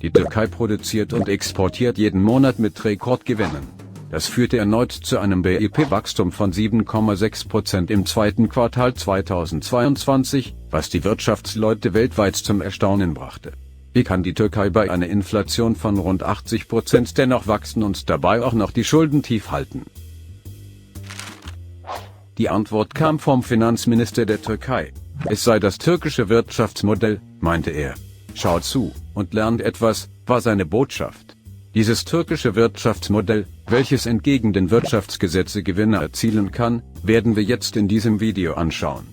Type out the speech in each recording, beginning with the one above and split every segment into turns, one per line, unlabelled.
Die Türkei produziert und exportiert jeden Monat mit Rekordgewinnen. Das führte erneut zu einem BIP-Wachstum von 7,6% im zweiten Quartal 2022, was die Wirtschaftsleute weltweit zum Erstaunen brachte. Wie kann die Türkei bei einer Inflation von rund 80% dennoch wachsen und dabei auch noch die Schulden tief halten? Die Antwort kam vom Finanzminister der Türkei. Es sei das türkische Wirtschaftsmodell, meinte er. Schaut zu und lernt etwas, war seine Botschaft. Dieses türkische Wirtschaftsmodell, welches entgegen den Wirtschaftsgesetzen Gewinne erzielen kann, werden wir jetzt in diesem Video anschauen.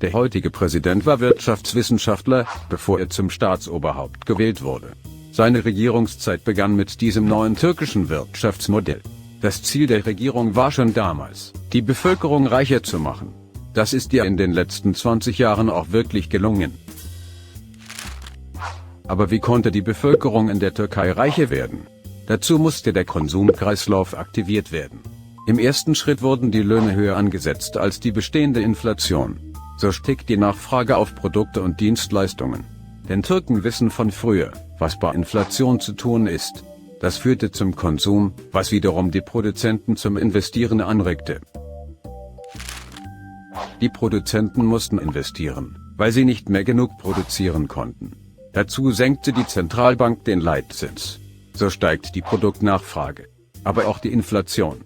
Der heutige Präsident war Wirtschaftswissenschaftler, bevor er zum Staatsoberhaupt gewählt wurde. Seine Regierungszeit begann mit diesem neuen türkischen Wirtschaftsmodell. Das Ziel der Regierung war schon damals, die Bevölkerung reicher zu machen. Das ist ihr in den letzten 20 Jahren auch wirklich gelungen. Aber wie konnte die Bevölkerung in der Türkei reicher werden? Dazu musste der Konsumkreislauf aktiviert werden. Im ersten Schritt wurden die Löhne höher angesetzt als die bestehende Inflation. So stieg die Nachfrage auf Produkte und Dienstleistungen. Denn Türken wissen von früher, was bei Inflation zu tun ist. Das führte zum Konsum, was wiederum die Produzenten zum Investieren anregte. Die Produzenten mussten investieren, weil sie nicht mehr genug produzieren konnten. Dazu senkte die Zentralbank den Leitzins. So steigt die Produktnachfrage, aber auch die Inflation.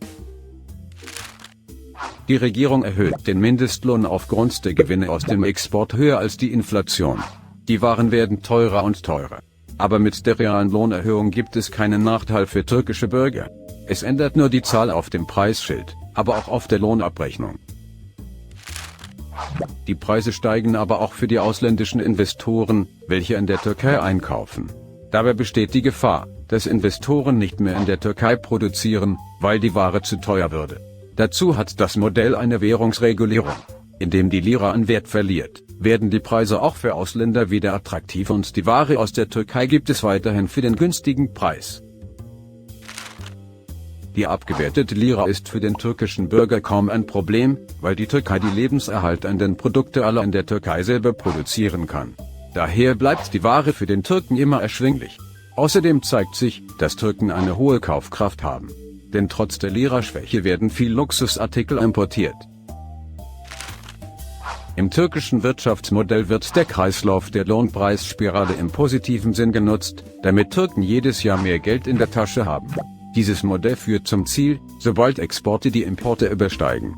Die Regierung erhöht den Mindestlohn aufgrund der Gewinne aus dem Export höher als die Inflation. Die Waren werden teurer und teurer. Aber mit der realen Lohnerhöhung gibt es keinen Nachteil für türkische Bürger. Es ändert nur die Zahl auf dem Preisschild, aber auch auf der Lohnabrechnung. Die Preise steigen aber auch für die ausländischen Investoren, welche in der Türkei einkaufen. Dabei besteht die Gefahr, dass Investoren nicht mehr in der Türkei produzieren, weil die Ware zu teuer würde. Dazu hat das Modell eine Währungsregulierung. Indem die Lira an Wert verliert, werden die Preise auch für Ausländer wieder attraktiv und die Ware aus der Türkei gibt es weiterhin für den günstigen Preis. Die abgewertete Lira ist für den türkischen Bürger kaum ein Problem, weil die Türkei die lebenserhaltenden Produkte alle in der Türkei selber produzieren kann. Daher bleibt die Ware für den Türken immer erschwinglich. Außerdem zeigt sich, dass Türken eine hohe Kaufkraft haben. Denn trotz der Lira-Schwäche werden viel Luxusartikel importiert. Im türkischen Wirtschaftsmodell wird der Kreislauf der Lohnpreisspirale im positiven Sinn genutzt, damit Türken jedes Jahr mehr Geld in der Tasche haben. Dieses Modell führt zum Ziel, sobald Exporte die Importe übersteigen,